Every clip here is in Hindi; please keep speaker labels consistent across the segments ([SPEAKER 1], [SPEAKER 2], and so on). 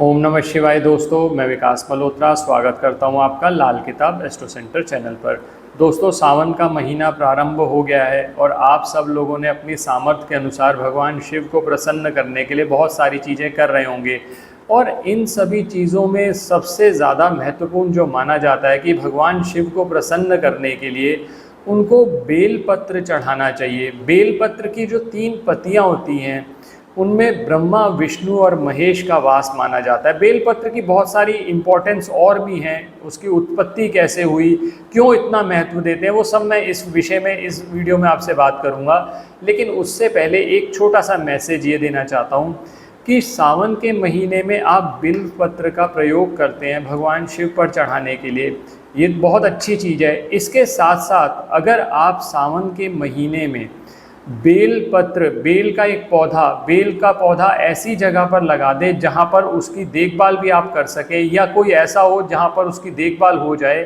[SPEAKER 1] ओम नमः शिवाय दोस्तों, मैं विकास मल्होत्रा स्वागत करता हूं आपका लाल किताब एस्ट्रो सेंटर चैनल पर। दोस्तों, सावन का महीना प्रारंभ हो गया है और आप सब लोगों ने अपनी सामर्थ्य के अनुसार भगवान शिव को प्रसन्न करने के लिए बहुत सारी चीज़ें कर रहे होंगे। और इन सभी चीज़ों में सबसे ज़्यादा महत्वपूर्ण जो माना जाता है कि भगवान शिव को प्रसन्न करने के लिए उनको बेलपत्र चढ़ाना चाहिए। बेलपत्र की जो 3 पत्तियाँ होती हैं उनमें ब्रह्मा, विष्णु और महेश का वास माना जाता है। बेलपत्र की बहुत सारी इम्पोर्टेंस और भी हैं, उसकी उत्पत्ति कैसे हुई, क्यों इतना महत्व देते हैं, वो सब मैं इस विषय में इस वीडियो में आपसे बात करूंगा। लेकिन उससे पहले एक छोटा सा मैसेज ये देना चाहता हूँ कि सावन के महीने में आप बेलपत्र का प्रयोग करते हैं भगवान शिव पर चढ़ाने के लिए, ये बहुत अच्छी चीज़ है। इसके साथ साथ अगर आप सावन के महीने में बेलपत्र, बेल का एक पौधा, बेल का पौधा ऐसी जगह पर लगा दें जहाँ पर उसकी देखभाल भी आप कर सकें, या कोई ऐसा हो जहाँ पर उसकी देखभाल हो जाए,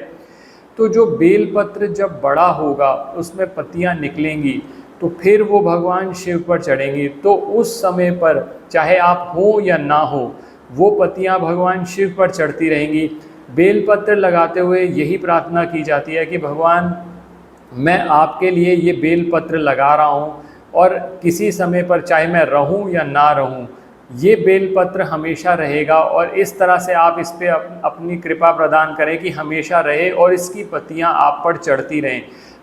[SPEAKER 1] तो जो बेलपत्र जब बड़ा होगा उसमें पत्तियाँ निकलेंगी तो फिर वो भगवान शिव पर चढ़ेंगी। तो उस समय पर चाहे आप हो या ना हो, वो पत्तियाँ भगवान शिव पर चढ़ती रहेंगी। बेलपत्र लगाते हुए यही प्रार्थना की जाती है कि भगवान, मैं आपके लिए ये बेलपत्र लगा रहा हूँ और किसी समय पर चाहे मैं रहूँ या ना रहूँ, ये बेलपत्र हमेशा रहेगा। और इस तरह से आप इस पे अपनी कृपा प्रदान करें कि हमेशा रहे और इसकी पत्तियाँ आप पर चढ़ती रहें,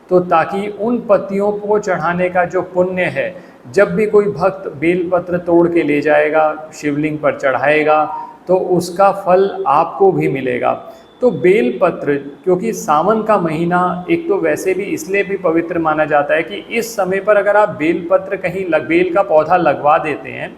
[SPEAKER 1] तो ताकि उन पत्तियों को चढ़ाने का जो पुण्य है, जब भी कोई भक्त बेलपत्र तोड़ के ले जाएगा, शिवलिंग पर चढ़ाएगा, तो उसका फल आपको भी मिलेगा। तो बेलपत्र, क्योंकि सावन का महीना एक तो वैसे भी इसलिए भी पवित्र माना जाता है कि इस समय पर अगर आप बेलपत्र कहीं बेल का पौधा लगवा देते हैं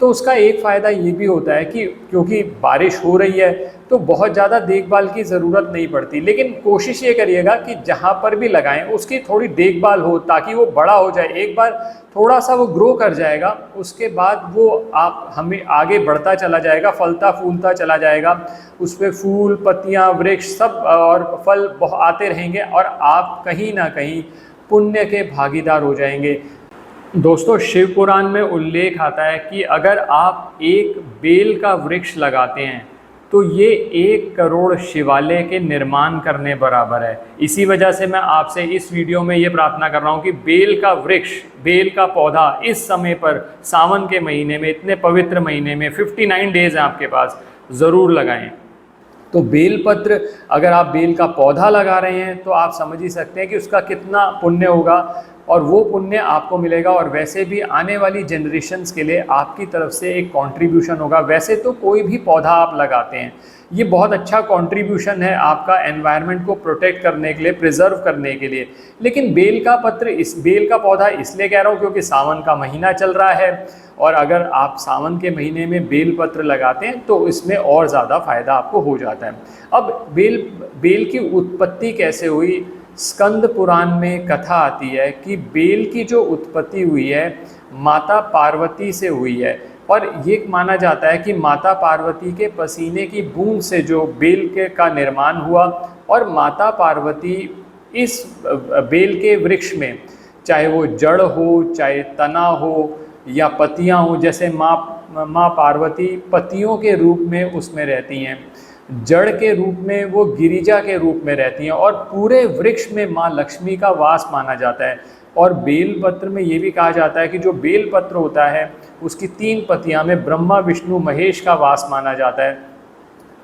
[SPEAKER 1] तो उसका एक फ़ायदा ये भी होता है कि क्योंकि बारिश हो रही है तो बहुत ज़्यादा देखभाल की ज़रूरत नहीं पड़ती। लेकिन कोशिश ये करिएगा कि जहाँ पर भी लगाएं उसकी थोड़ी देखभाल हो, ताकि वो बड़ा हो जाए। एक बार थोड़ा सा वो ग्रो कर जाएगा, उसके बाद वो आप हमें आगे बढ़ता चला जाएगा, फलता फूलता चला जाएगा, उस पर फूल, पत्तियाँ, वृक्ष सब और फल आते रहेंगे और आप कहीं ना कहीं पुण्य के भागीदार हो जाएंगे। दोस्तों, शिव पुराण में उल्लेख आता है कि अगर आप एक बेल का वृक्ष लगाते हैं तो ये 1 करोड़ शिवालय के निर्माण करने बराबर है। इसी वजह से मैं आपसे इस वीडियो में ये प्रार्थना कर रहा हूँ कि बेल का वृक्ष, बेल का पौधा इस समय पर सावन के महीने में, इतने पवित्र महीने में 59 डेज हैं आपके पास, ज़रूर लगाएं। तो बेलपत्र, अगर आप बेल का पौधा लगा रहे हैं तो आप समझ ही सकते हैं कि उसका कितना पुण्य होगा, और वो पुण्य आपको मिलेगा। और वैसे भी आने वाली जनरेशन्स के लिए आपकी तरफ से एक कंट्रीब्यूशन होगा। वैसे तो कोई भी पौधा आप लगाते हैं, ये बहुत अच्छा कंट्रीब्यूशन है आपका एनवायरनमेंट को प्रोटेक्ट करने के लिए, प्रिजर्व करने के लिए। लेकिन बेल का पत्र, इस बेल का पौधा इसलिए कह रहा हूँ क्योंकि सावन का महीना चल रहा है, और अगर आप सावन के महीने में बेल पत्र लगाते हैं तो इसमें और ज़्यादा फायदा आपको हो जाता है। अब बेल की उत्पत्ति कैसे हुई, स्कंद पुराण में कथा आती है कि बेल की जो उत्पत्ति हुई है माता पार्वती से हुई है। और ये माना जाता है कि माता पार्वती के पसीने की बूंद से जो बेल के का निर्माण हुआ, और माता पार्वती इस बेल के वृक्ष में, चाहे वो जड़ हो, चाहे तना हो या पत्तियां हो, जैसे माँ पार्वती पत्तियों के रूप में उसमें रहती हैं, जड़ के रूप में वो गिरिजा के रूप में रहती हैं, और पूरे वृक्ष में माँ लक्ष्मी का वास माना जाता है। और बेलपत्र में ये भी कहा जाता है कि जो बेलपत्र होता है उसकी 3 पत्तियां में ब्रह्मा, विष्णु, महेश का वास माना जाता है।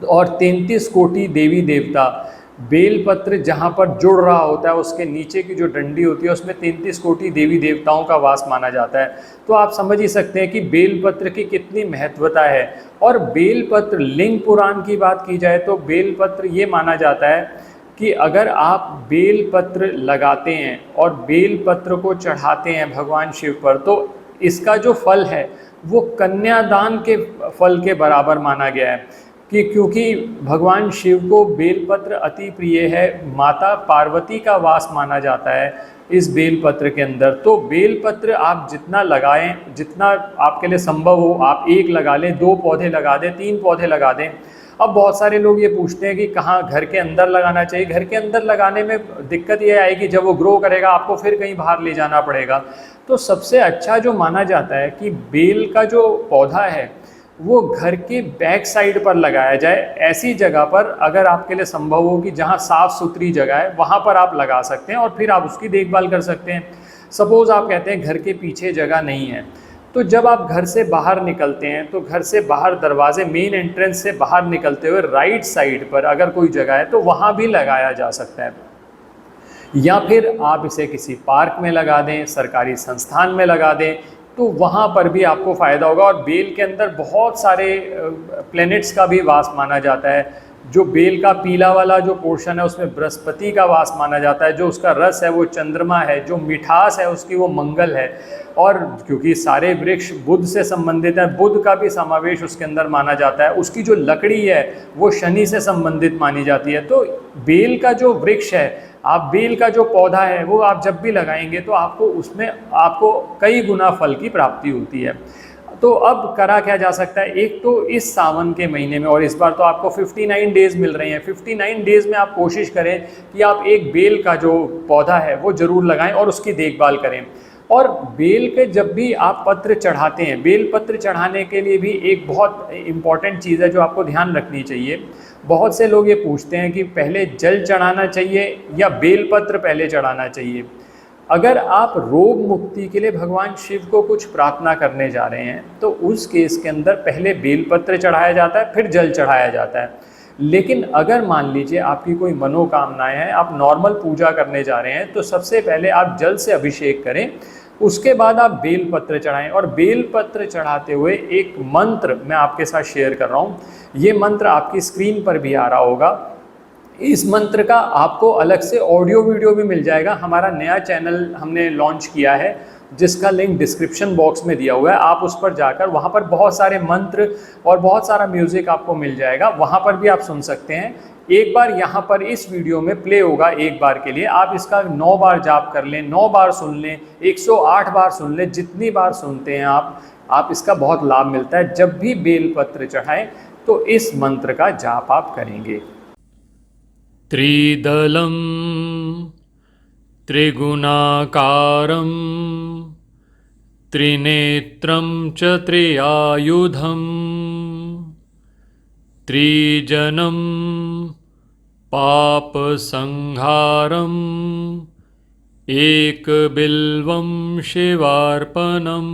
[SPEAKER 1] और 33 कोटि देवी देवता, बेलपत्र जहाँ पर जुड़ रहा होता है उसके नीचे की जो डंडी होती है उसमें 33 कोटि देवी देवताओं का वास माना जाता है। तो आप समझ ही सकते हैं कि बेलपत्र की कितनी महत्वता है। और बेलपत्र, लिंग पुराण की बात की जाए तो बेलपत्र ये माना जाता है कि अगर आप बेलपत्र लगाते हैं और बेलपत्र को चढ़ाते हैं भगवान शिव पर, तो इसका जो फल है वो कन्यादान के फल के बराबर माना गया है। कि क्योंकि भगवान शिव को बेलपत्र अति प्रिय है, माता पार्वती का वास माना जाता है इस बेलपत्र के अंदर। तो बेलपत्र आप जितना लगाएं, जितना आपके लिए संभव हो, आप 1 लगा लें, 2 पौधे लगा दें, 3 पौधे लगा दें। अब बहुत सारे लोग ये पूछते हैं कि कहाँ घर के अंदर लगाना चाहिए। घर के अंदर लगाने में दिक्कत ये आएगी, जब वो ग्रो करेगा आपको फिर कहीं बाहर ले जाना पड़ेगा। तो सबसे अच्छा जो माना जाता है कि बेल का जो पौधा है वो घर के बैक साइड पर लगाया जाए। ऐसी जगह पर अगर आपके लिए संभव हो कि जहाँ साफ़ सुथरी जगह है वहाँ पर आप लगा सकते हैं और फिर आप उसकी देखभाल कर सकते हैं। सपोज़ आप कहते हैं घर के पीछे जगह नहीं है, तो जब आप घर से बाहर निकलते हैं तो घर से बाहर दरवाजे मेन एंट्रेंस से बाहर निकलते हुए राइट साइड पर अगर कोई जगह है तो वहाँ भी लगाया जा सकता है। या फिर आप इसे किसी पार्क में लगा दें, सरकारी संस्थान में लगा दें, तो वहाँ पर भी आपको फ़ायदा होगा। और बेल के अंदर बहुत सारे प्लैनेट्स का भी वास माना जाता है। जो बेल का पीला वाला जो पोर्शन है उसमें बृहस्पति का वास माना जाता है, जो उसका रस है वो चंद्रमा है, जो मिठास है उसकी वो मंगल है। और क्योंकि सारे वृक्ष बुध से संबंधित हैं, बुध का भी समावेश उसके अंदर माना जाता है। उसकी जो लकड़ी है वो शनि से संबंधित मानी जाती है। तो बेल का जो वृक्ष है, आप बेल का जो पौधा है वो आप जब भी लगाएंगे तो आपको उसमें आपको कई गुना फल की प्राप्ति होती है। तो अब करा क्या जा सकता है, एक तो इस सावन के महीने में, और इस बार तो आपको 59 डेज़ मिल रहे हैं, 59 डेज़ में आप कोशिश करें कि आप एक बेल का जो पौधा है वो ज़रूर लगाएं और उसकी देखभाल करें। और बेल के जब भी आप पत्र चढ़ाते हैं, बेल पत्र चढ़ाने के लिए भी एक बहुत इम्पॉर्टेंट चीज़ है जो आपको ध्यान रखनी चाहिए। बहुत से लोग ये पूछते हैं कि पहले जल चढ़ाना चाहिए या बेल पत्र पहले चढ़ाना चाहिए। अगर आप रोग मुक्ति के लिए भगवान शिव को कुछ प्रार्थना करने जा रहे हैं तो उस केस के अंदर पहले बेलपत्र चढ़ाया जाता है, फिर जल चढ़ाया जाता है। लेकिन अगर मान लीजिए आपकी कोई मनोकामनाएं हैं, आप नॉर्मल पूजा करने जा रहे हैं, तो सबसे पहले आप जल से अभिषेक करें, उसके बाद आप बेलपत्र चढ़ाएं। और बेलपत्र चढ़ाते हुए एक मंत्र मैं आपके साथ शेयर कर रहा हूँ। ये मंत्र आपकी स्क्रीन पर भी आ रहा होगा। इस मंत्र का आपको अलग से ऑडियो वीडियो भी मिल जाएगा। हमारा नया चैनल हमने लॉन्च किया है जिसका लिंक डिस्क्रिप्शन बॉक्स में दिया हुआ है। आप उस पर जाकर वहाँ पर बहुत सारे मंत्र और बहुत सारा म्यूज़िक आपको मिल जाएगा, वहाँ पर भी आप सुन सकते हैं। एक बार यहाँ पर इस वीडियो में प्ले होगा एक बार के लिए, आप इसका 9 बार जाप कर लें, 9 बार सुन लें, 108 बार सुन लें, जितनी बार सुनते हैं आप इसका बहुत लाभ मिलता है। जब भी बेलपत्र चढ़ाएं तो इस मंत्र का जाप आप करेंगे। त्रिदलं त्रिगुणाकारं त्रिनेत्रं च त्रिआयुधं त्रिजनं पापसंहारम् एकबिल्वं शिवार्पणम्।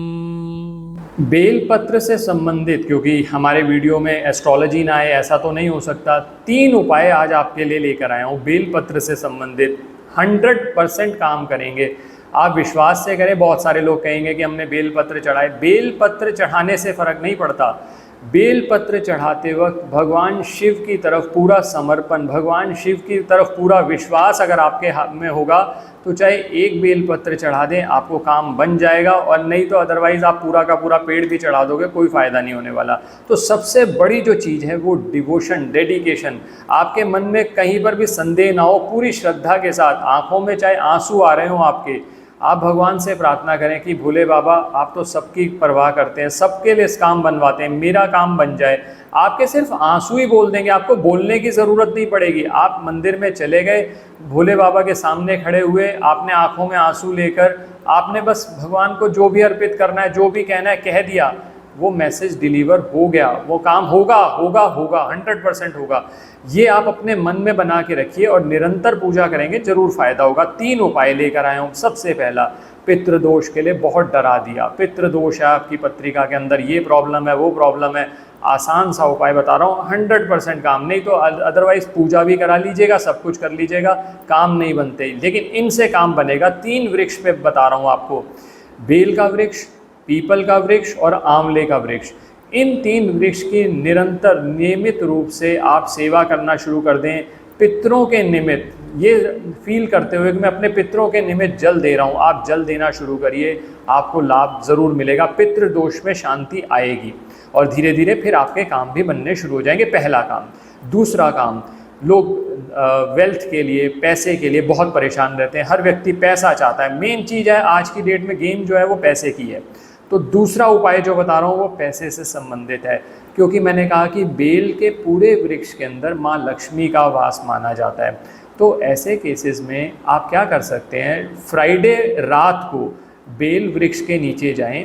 [SPEAKER 1] बेलपत्र से संबंधित, क्योंकि हमारे वीडियो में एस्ट्रोलॉजी ना आए ऐसा तो नहीं हो सकता, 3 उपाय आज आपके लिए लेकर आया हूँ बेलपत्र से संबंधित। 100% काम करेंगे, आप विश्वास से करें। बहुत सारे लोग कहेंगे कि हमने बेलपत्र चढ़ाए, बेलपत्र चढ़ाने से फ़र्क नहीं पड़ता। बेलपत्र चढ़ाते वक्त भगवान शिव की तरफ पूरा समर्पण, भगवान शिव की तरफ पूरा विश्वास अगर आपके हाथ में होगा तो चाहे एक बेलपत्र चढ़ा दें, आपको काम बन जाएगा। और नहीं तो अदरवाइज़ आप पूरा का पूरा पेड़ भी चढ़ा दोगे, कोई फ़ायदा नहीं होने वाला। तो सबसे बड़ी जो चीज़ है वो डिवोशन, डेडिकेशन। आपके मन में कहीं पर भी संदेह ना हो, पूरी श्रद्धा के साथ, आँखों में चाहे आंसू आ रहे हों आपके, आप भगवान से प्रार्थना करें कि भोले बाबा आप तो सबकी परवाह करते हैं, सबके लिए इस काम बनवाते हैं, मेरा काम बन जाए। आपके सिर्फ आंसू ही बोल देंगे, आपको बोलने की ज़रूरत नहीं पड़ेगी। आप मंदिर में चले गए, भोले बाबा के सामने खड़े हुए, आपने आंखों में आंसू लेकर आपने बस भगवान को जो भी अर्पित करना है, जो भी कहना है कह दिया, वो मैसेज डिलीवर हो गया, वो काम होगा होगा होगा, 100% होगा। ये आप अपने मन में बना के रखिए और निरंतर पूजा करेंगे, जरूर फ़ायदा होगा। 3 उपाय लेकर आया हूँ। सबसे पहला, पितृदोष के लिए बहुत डरा दिया, पितृदोष है आपकी पत्रिका के अंदर, ये प्रॉब्लम है वो प्रॉब्लम है, आसान सा उपाय बता रहा हूँ, 100% काम। नहीं तो अदरवाइज़ पूजा भी करा लीजिएगा, सब कुछ कर लीजिएगा, काम नहीं बनते, लेकिन इनसे काम बनेगा। 3 वृक्ष पे बता रहा हूँ आपको, बेल का वृक्ष, पीपल का वृक्ष और आंवले का वृक्ष। इन 3 वृक्ष की निरंतर नियमित रूप से आप सेवा करना शुरू कर दें। पितरों के निमित्त, ये फील करते हुए कि मैं अपने पितरों के निमित्त जल दे रहा हूँ, आप जल देना शुरू करिए, आपको लाभ ज़रूर मिलेगा, पितृ दोष में शांति आएगी और धीरे धीरे फिर आपके काम भी बनने शुरू हो जाएंगे। पहला काम। दूसरा काम, लोग वेल्थ के लिए, पैसे के लिए बहुत परेशान रहते हैं। हर व्यक्ति पैसा चाहता है, मेन चीज़ है आज की डेट में, गेम जो है वो पैसे की है। तो दूसरा उपाय जो बता रहा हूँ वो पैसे से संबंधित है, क्योंकि मैंने कहा कि बेल के पूरे वृक्ष के अंदर माँ लक्ष्मी का वास माना जाता है। तो ऐसे केसेस में आप क्या कर सकते हैं, फ्राइडे रात को बेल वृक्ष के नीचे जाएं,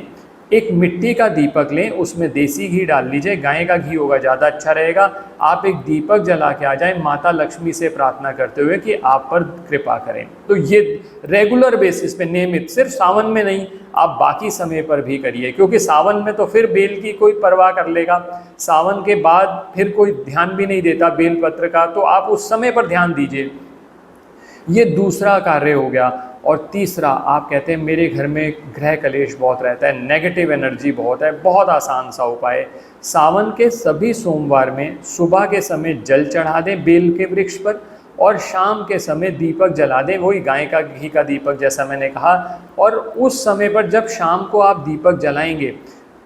[SPEAKER 1] एक मिट्टी का दीपक लें, उसमें देसी घी डाल लीजिए, गाय का घी होगा ज़्यादा अच्छा रहेगा। आप एक दीपक जला के आ जाएं माता लक्ष्मी से प्रार्थना करते हुए कि आप पर कृपा करें। तो ये रेगुलर बेसिस पे, नियमित, सिर्फ सावन में नहीं, आप बाकी समय पर भी करिए, क्योंकि सावन में तो फिर बेल की कोई परवाह कर लेगा, सावन के बाद फिर कोई ध्यान भी नहीं देता बेल पत्र का, तो आप उस समय पर ध्यान दीजिए। ये दूसरा कार्य हो गया। और तीसरा, आप कहते हैं मेरे घर में ग्रह कलेश बहुत रहता है, नेगेटिव एनर्जी बहुत है, बहुत आसान सा उपाय, सावन के सभी सोमवार में सुबह के समय जल चढ़ा दें बेल के वृक्ष पर, और शाम के समय दीपक जला दें, वही गाय का घी का दीपक जैसा मैंने कहा। और उस समय पर जब शाम को आप दीपक जलाएंगे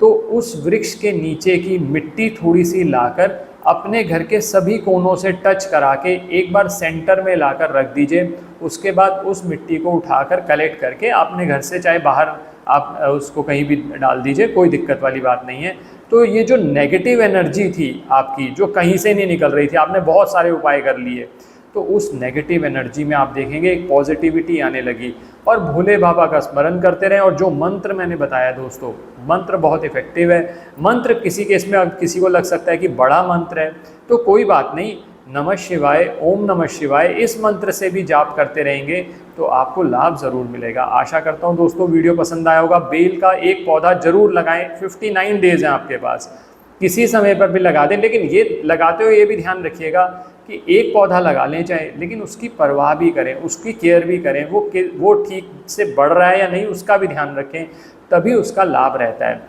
[SPEAKER 1] तो उस वृक्ष के नीचे की मिट्टी थोड़ी सी लाकर अपने घर के सभी कोनों से टच करा के एक बार सेंटर में लाकर रख दीजिए। उसके बाद उस मिट्टी को उठाकर कलेक्ट करके अपने घर से, चाहे बाहर आप उसको कहीं भी डाल दीजिए, कोई दिक्कत वाली बात नहीं है। तो ये जो नेगेटिव एनर्जी थी आपकी, जो कहीं से नहीं निकल रही थी, आपने बहुत सारे उपाय कर लिए, तो उस नेगेटिव एनर्जी में आप देखेंगे एक पॉजिटिविटी आने लगी। और भोले बाबा का स्मरण करते रहें। और जो मंत्र मैंने बताया दोस्तों, मंत्र बहुत इफेक्टिव है। मंत्र किसी केस में किसी को लग सकता है कि बड़ा मंत्र है, तो कोई बात नहीं, नमः शिवाय, ओम नमः शिवाय, इस मंत्र से भी जाप करते रहेंगे तो आपको लाभ ज़रूर मिलेगा। आशा करता हूँ दोस्तों वीडियो पसंद आया होगा। बेल का एक पौधा ज़रूर लगाएं, 59 डेज़ हैं आपके पास, किसी समय पर भी लगा दें, लेकिन ये लगाते हुए ये भी ध्यान रखिएगा कि एक पौधा लगा लें चाहे, लेकिन उसकी परवाह भी करें, उसकी केयर भी करें, वो ठीक से बढ़ रहा है या नहीं उसका भी ध्यान रखें, तभी उसका लाभ रहता है।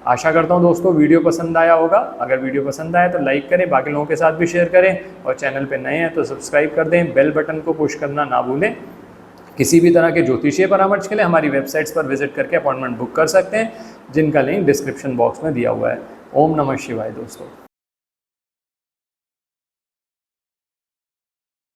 [SPEAKER 1] आशा करता हूँ दोस्तों वीडियो पसंद आया होगा। अगर वीडियो पसंद आया तो लाइक करें, बाकी लोगों के साथ भी शेयर करें, और चैनल पे नए हैं तो सब्सक्राइब कर दें, बेल बटन को पुश करना ना भूलें। किसी भी तरह के ज्योतिषीय परामर्श के लिए हमारी वेबसाइट्स पर विजिट करके अपॉइंटमेंट बुक कर सकते हैं, जिनका लिंक डिस्क्रिप्शन बॉक्स में दिया हुआ है। ओम नमः शिवाय दोस्तों।